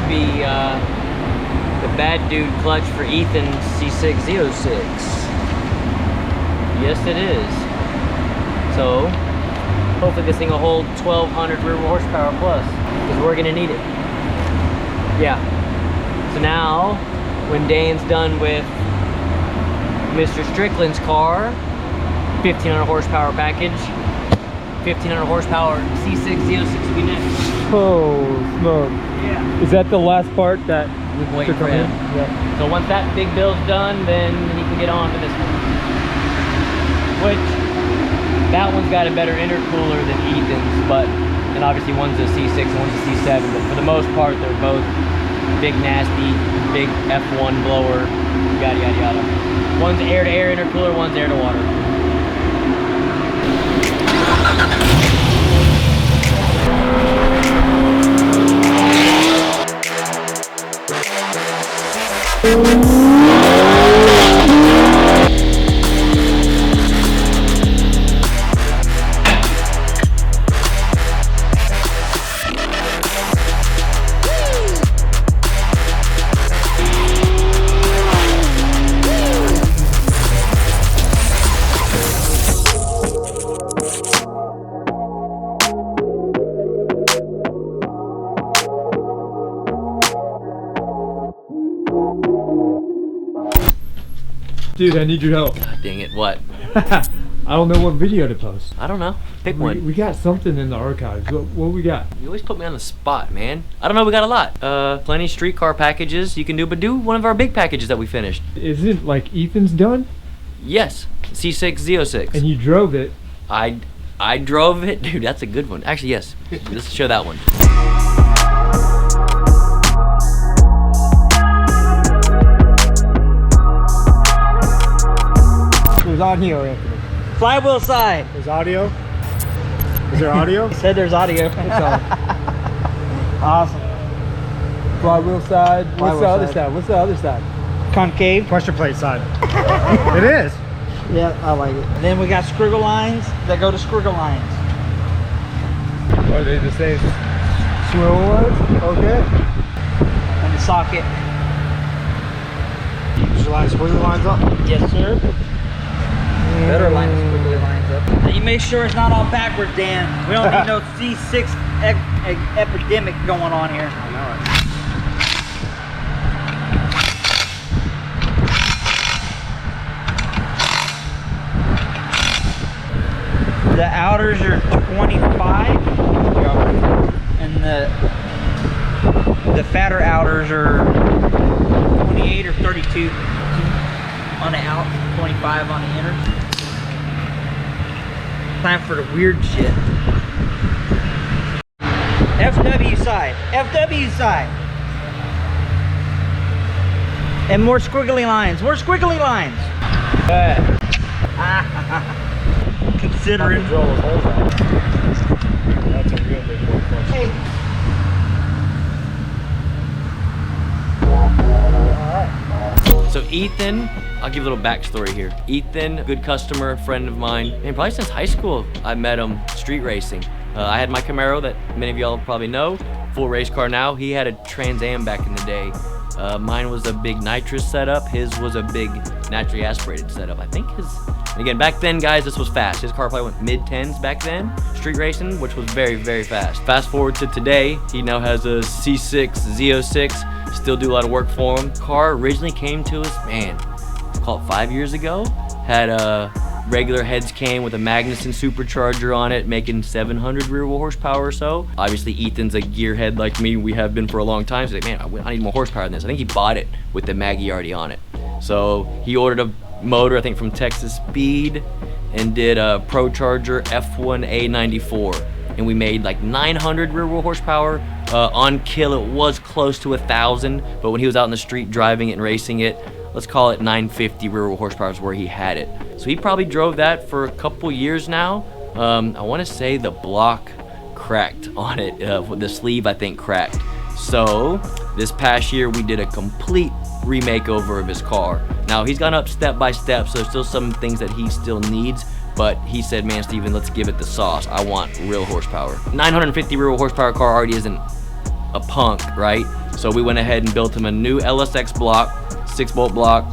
be the bad dude clutch for Ethan's C6Z06. Yes, it is. So, hopefully this thing will hold 1,200 rear wheel horsepower plus, because we're gonna need it. Yeah. So now, when Dan's done with Mr. Strickland's car, 1,500 horsepower package, 1,500 horsepower C6Z06 will be next. Oh, smoke. Yeah. Is that the last part that we've been waiting for him? Yeah. So once that big build's done, then he can get on to this one. Which, that one's got a better intercooler than Ethan's, but, and obviously one's a C6 and one's a C7, but for the most part, they're both big, nasty, big F1 blower, yada, yada, yada. One's air-to-air intercooler, one's air-to-water. Dude, I need your help. God dang it, what? I don't know what video to post. I don't know. Pick one. We got something in the archives. What we got? You always put me on the spot, man. I don't know, we got a lot. Plenty of streetcar packages you can do, but do one of our big packages that we finished. Isn't like Ethan's done? Yes, C6Z06. And you drove it. I drove it? Dude, that's a good one. Actually, yes. Let's show that one. There's audio, Anthony. Flywheel side. There's audio. Is there audio? He said there's audio. Awesome. Flywheel side. What's Flywheel the other side. side? What's the other side? Concave. Pressure plate side. It is. Yeah, I like it. And then we got squiggle lines that go to squiggle lines. Are they the same swivel ones? Okay. And the socket. Did you line squiggly lines up? Yes, sir. Better line the squiggly lines up. Now you make sure it's not all backwards, Dan. We don't need no C6 epidemic going on here. I know it. The outers are 25, and the fatter outers are 28 or 32 on the out, 25 on the inner. Time for the weird shit. FW side, FW side. And more squiggly lines, more squiggly lines. Considering. That's a real big one. Hey. So Ethan, I'll give a little backstory here. Ethan, good customer, friend of mine, and probably since high school I met him street racing. I had my Camaro that many of y'all probably know, full race car now. He had a Trans Am back in the day. Mine was a big nitrous setup, his was a big naturally aspirated setup. I think his, and again, back then guys, this was fast. His car probably went mid-10s back then, street racing, which was very, very fast. Fast forward to today, he now has a C6 Z06, still do a lot of work for him. Car originally came to us, man, call it 5 years ago. Had a regular heads came with a Magnuson supercharger on it, making 700 rear wheel horsepower or so. Obviously Ethan's a gearhead like me, we have been for a long time, so he's like, man, I need more horsepower than this. I think he bought it with the Maggie already on it. So he ordered a motor, I think from Texas Speed, and did a Procharger F1A94. And we made like 900 rear wheel horsepower. On kill it was close to 1,000, but when he was out in the street driving it and racing it, let's call it 950 rear wheel horsepower is where he had it. So he probably drove that for a couple years now. I want to say the block cracked on it, the sleeve I think cracked. So this past year we did a complete remake over of his car. Now he's gone up step by step, so there's still some things that he still needs, but he said, man, Steven, let's give it the sauce. I want real horsepower. 950 real horsepower car already isn't a punk, right? So So we went ahead and built him a new LSX block, 6-bolt block.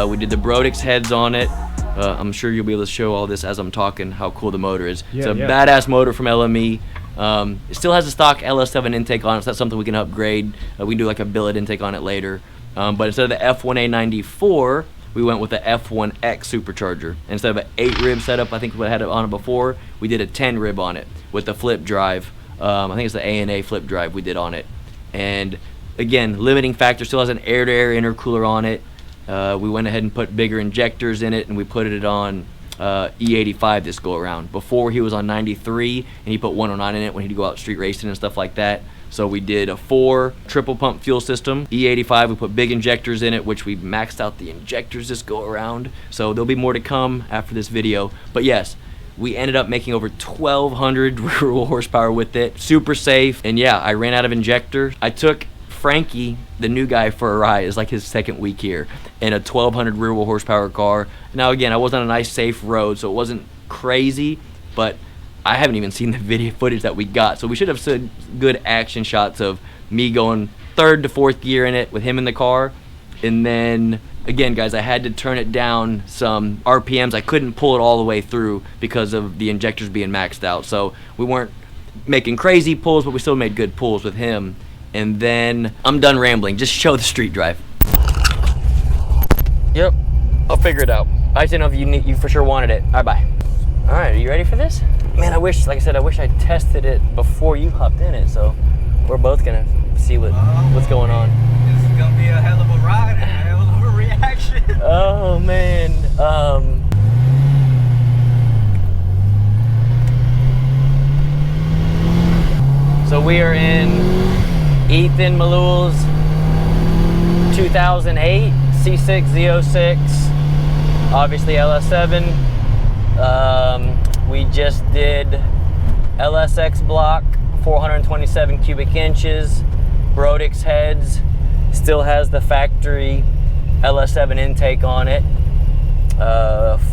We did the Brodix heads on it. I'm sure you'll be able to show all this as I'm talking, how cool the motor is. It's a badass motor from LME. It still has a stock LS7 intake on it, so that's something we can upgrade. We can do like a billet intake on it later. But instead of the F1A94, we went with the F1X supercharger. Instead of an 8-rib setup, I think we had it on it before, we did a 10-rib on it with the flip drive. I think it's the A&A flip drive we did on it. And again, limiting factor, still has an air-to-air intercooler on it. We went ahead and put bigger injectors in it, and we put it on E85 this go around. Before he was on 93, and he put 109 in it when he'd go out street racing and stuff like that. So we did a 4 triple pump fuel system. E85, we put big injectors in it, which we maxed out the injectors this go around. So there'll be more to come after this video. But yes, we ended up making over 1,200 rear-wheel horsepower with it. Super safe. And yeah, I ran out of injector. I took Frankie, the new guy, for a ride. It's like his second week here in a 1,200 rear-wheel horsepower car. Now again, I was on a nice safe road, so it wasn't crazy, but I haven't even seen the video footage that we got. So we should have seen good action shots of me going 3rd to 4th gear in it with him in the car. And then again, guys, I had to turn it down some RPMs. I couldn't pull it all the way through because of the injectors being maxed out. So we weren't making crazy pulls, but we still made good pulls with him. And then I'm done rambling. Just show the street drive. Yep, I'll figure it out. I just didn't know if you for sure wanted it. All right, bye. All right, are you ready for this? Man, I wish, like I said, I wish I tested it before you hopped in it. So we're both gonna see what's going on. This is gonna be a hell of a ride and a hell of a reaction. Oh man. So we are in Ethan Maluel's 2008 C6 Z06, obviously LS7. We just did LSX block, 427 cubic inches, Brodix heads, still has the factory LS7 intake on it,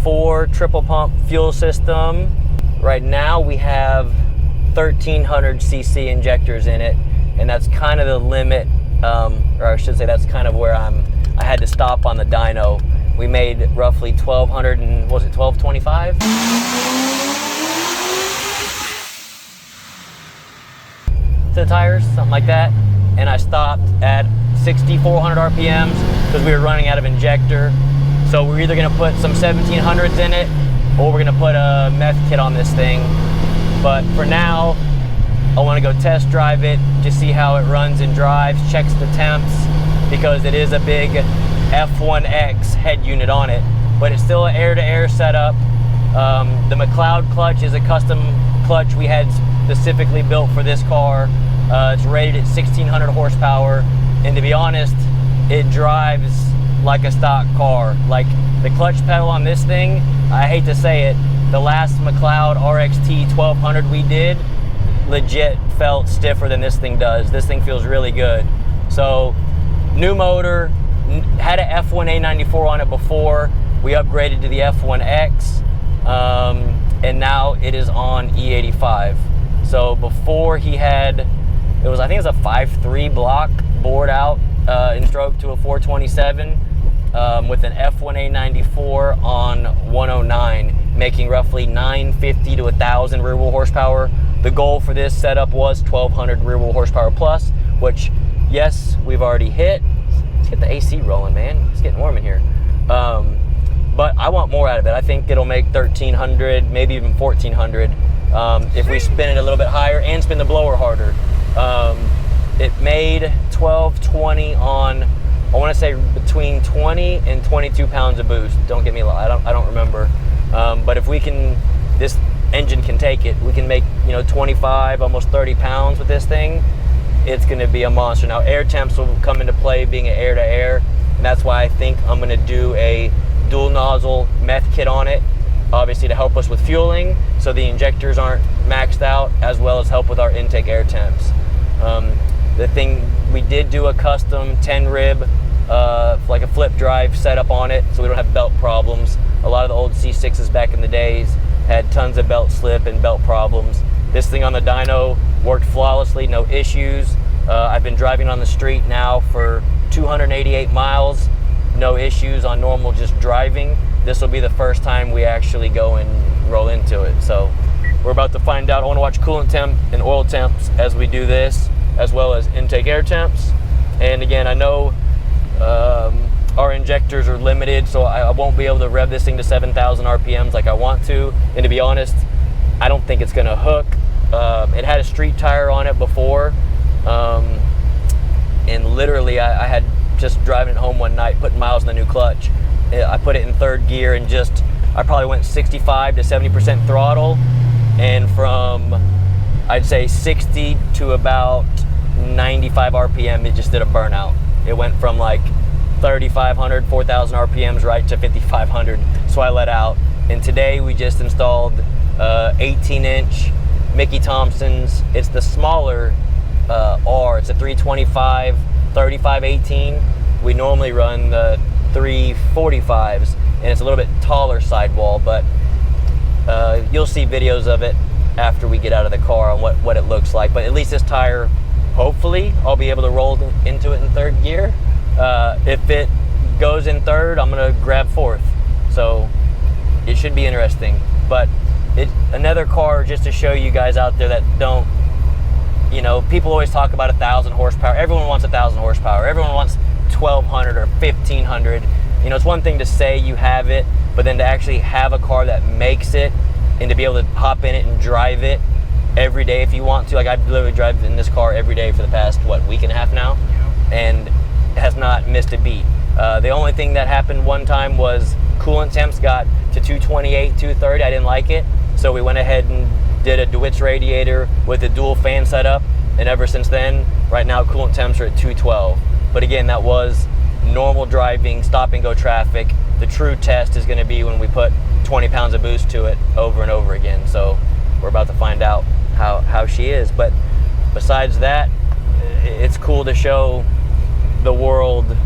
4 triple pump fuel system. Right now we have 1,300 cc injectors in it, and that's kind of the limit, or I should say that's kind of where I had to stop on the dyno. We made roughly 1,200 and, what was it, 1,225? To the tires, something like that. And I stopped at 6,400 RPMs because we were running out of injector. So we're either gonna put some 1,700s in it, or we're gonna put a meth kit on this thing. But for now, I wanna go test drive it, just see how it runs and drives, checks the temps, because it is a big F1X head unit on it, but it's still an air-to-air setup. The McLeod clutch is a custom clutch we had specifically built for this car. It's rated at 1,600 horsepower, and to be honest, it drives like a stock car. Like the clutch pedal on this thing, I hate to say it, the last McLeod RXT 1200 we did legit felt stiffer than this thing does. This thing feels really good. So new motor, had an F1A94 on it before. We upgraded to the F1X, and now it is on E85. So before he had, I think it was a 5.3 block bored out in stroke to a 427 with an F1A94 on 109, making roughly 950 to 1,000 rear wheel horsepower. The goal for this setup was 1,200 rear wheel horsepower plus, which, yes, we've already hit. Let's get the AC rolling, man. It's getting warm in here. But I want more out of it. I think it'll make 1,300, maybe even 1,400 if we spin it a little bit higher and spin the blower harder. It made 1220 on, I want to say between 20 and 22 pounds of boost. Don't get me wrong, I don't remember. But if we can, this engine can take it. We can make 25, almost 30 pounds with this thing. It's going to be a monster. Now air temps will come into play, being an air to air, and that's why I think I'm going to do a dual nozzle meth kit on it, obviously to help us with fueling so the injectors aren't maxed out, as well as help with our intake air temps. The thing, we did do a custom 10 rib like a flip drive setup on it, so we don't have belt problems. A lot of the old C6s back in the days had tons of belt slip and belt problems. This thing on the dyno worked flawlessly, no issues. I've been driving on the street now for 288 miles, no issues on normal just driving. This will be the first time we actually go and roll into it. So we're about to find out. I want to watch coolant temp and oil temps as we do this, as well as intake air temps. And again, I know our injectors are limited, so I won't be able to rev this thing to 7,000 RPMs like I want to. And to be honest, I don't think it's going to hook. It had a street tire on it before. And literally I had just driving it home one night, putting miles in the new clutch. I put it in third gear and I probably went 65 to 70% throttle. And from, I'd say 60 to about 95 RPM, it just did a burnout. It went from like 3,500, 4,000 RPMs right to 5,500. So I let out. And today we just installed 18-inch Mickey Thompson's. It's the smaller R. It's a 325, 35, 18. We normally run the 345s, and it's a little bit taller sidewall, but you'll see videos of it after we get out of the car on what it looks like. But at least this tire, hopefully, I'll be able to roll into it in third gear. If it goes in third, I'm gonna grab fourth. So it should be interesting. But another car just to show you guys out there that don't, you know, people always talk about 1,000 horsepower. Everyone wants 1,000 horsepower. Everyone wants 1,200 or 1,500. You know, it's one thing to say you have it, but then to actually have a car that makes it and to be able to hop in it and drive it every day if you want to. Like, I literally drive in this car every day for the past, week and a half now, and has not missed a beat. The only thing that happened one time was coolant temps got to 228, 230. I didn't like it, so we went ahead and did a DeWitt's radiator with a dual fan setup, and ever since then, right now coolant temps are at 212. But again, that was normal driving, stop and go traffic. The true test is going to be when we put 20 pounds of boost to it over and over again. So we're about to find out how she is. But besides that, it's cool to show the world,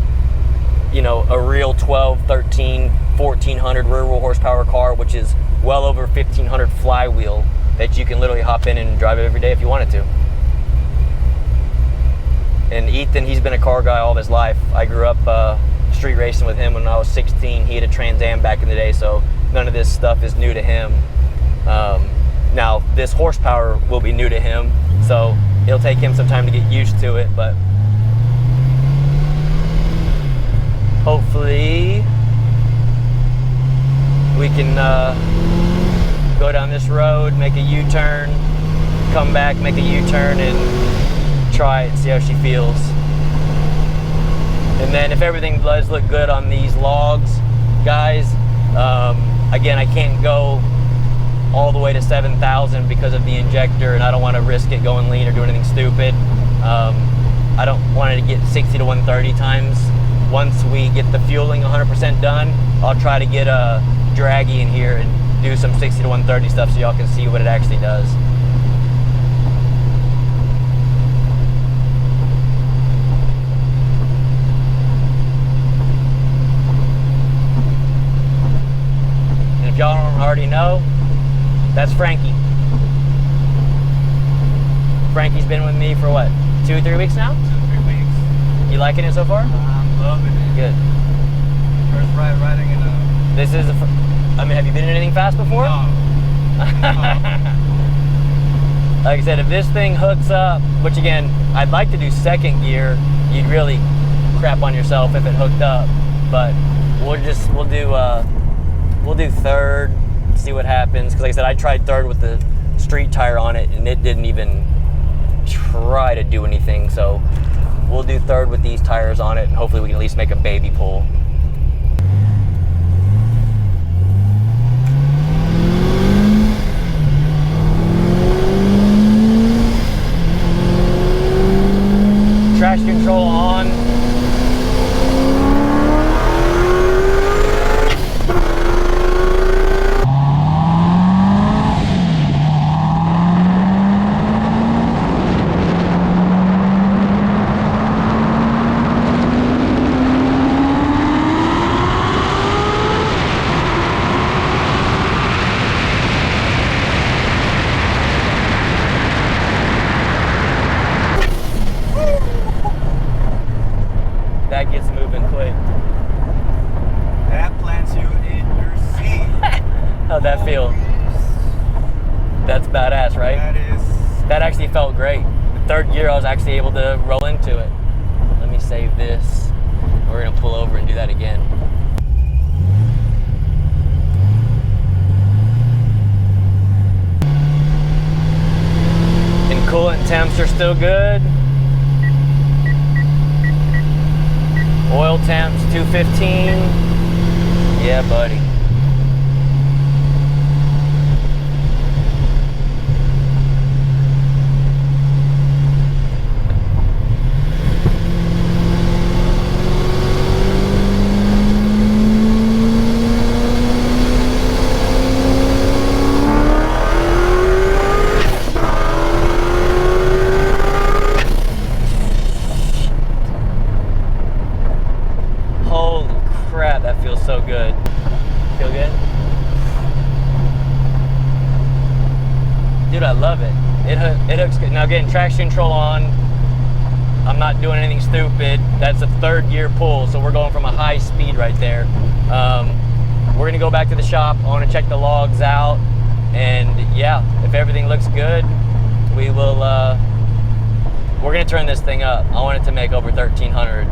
you know, a real 12, 13, 1,400 rear wheel horsepower car, which is well over 1,500 flywheel, that you can literally hop in and drive it every day if you wanted to. And Ethan, he's been a car guy all of his life. I grew up street racing with him when I was 16. He had a Trans Am back in the day, so none of this stuff is new to him. Now, this horsepower will be new to him, so it'll take him some time to get used to it, but hopefully we can go down this road, make a U-turn, come back, make a U-turn, and try it and see how she feels. And then if everything does look good on these logs, guys, again, I can't go all the way to 7,000 because of the injector, and I don't want to risk it going lean or doing anything stupid. I don't want it to get 60 to 130 times. Once we get the fueling 100% done, I'll try to get a draggy in here and do some 60 to 130 stuff so y'all can see what it actually does. And if y'all don't already know, that's Frankie. Frankie's been with me for what, 2-3 weeks now? 2-3 weeks. You liking it so far? I'm loving it. Good. First ride riding in a... This is, I mean, have you been in anything fast before? No. Like I said, if this thing hooks up, which again, I'd like to do second gear, you'd really crap on yourself if it hooked up. But we'll do third, see what happens. Because like I said, I tried third with the street tire on it, and it didn't even try to do anything. So we'll do third with these tires on it, and hopefully we can at least make a baby pull. Traction control on. actually able to roll into it. Let me save this. We're gonna pull over and do that again. And coolant temps are still good. Oil temps 215. Yeah, buddy. So good. Feel good? Dude, I love it. It hooks good. Now getting traction control on, I'm not doing anything stupid. That's a 3rd gear pull, so we're going from a high speed right there. We're gonna go back to the shop. I wanna check the logs out, and yeah, if everything looks good, we will, we're gonna turn this thing up. I want it to make over 1,300.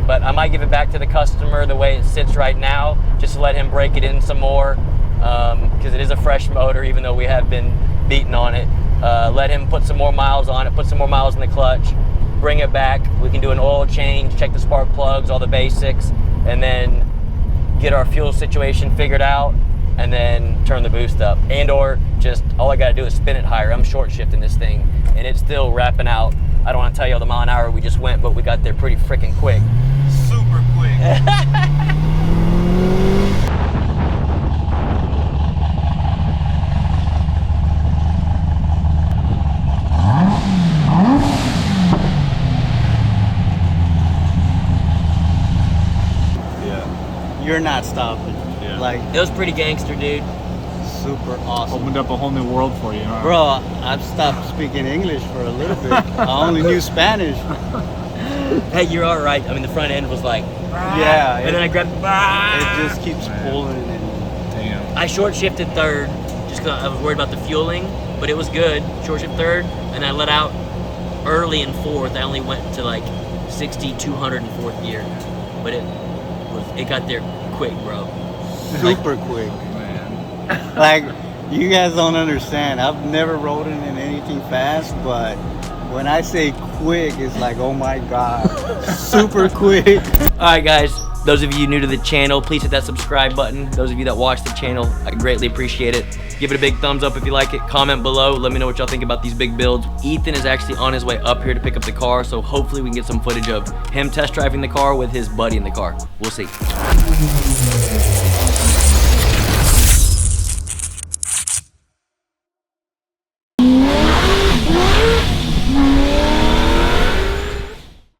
But I might give it back to the customer the way it sits right now, just to let him break it in some more, because it is a fresh motor, even though we have been beating on it. Let him put some more miles on it, put some more miles in the clutch, bring it back. We can do an oil change, check the spark plugs, all the basics, and then get our fuel situation figured out, and then turn the boost up. And or just, all I gotta do is spin it higher. I'm short shifting this thing, and it's still wrapping out. I don't want to tell you all the mile an hour we just went, but we got there pretty freaking quick. Super quick. Yeah. You're not stopping. Yeah. Like, It was pretty gangster, dude. super awesome. Opened up a whole new world for you, huh? Bro, I've stopped speaking English for a little bit. I only knew Spanish. Hey, you're all right. I mean, the front end was like, Yeah. and then I grabbed, It just keeps pulling and Damn. I short shifted 3rd, just because I was worried about the fueling, but it was good. Short shift 3rd, and I let out early in 4th. I only went to like 60, 200 in 4th gear, but it got there quick, bro. super quick. Man. Like, you guys don't understand. I've never rode it in anything fast, but when I say quick, it's like, oh my God, super quick. All right, guys. Those of you new to the channel, please hit that subscribe button. Those of you that watch the channel, I greatly appreciate it. Give it a big thumbs up if you like it. Comment below. Let me know what y'all think about these big builds. Ethan is actually on his way up here to pick up the car, so hopefully we can get some footage of him test driving the car with his buddy in the car. We'll see.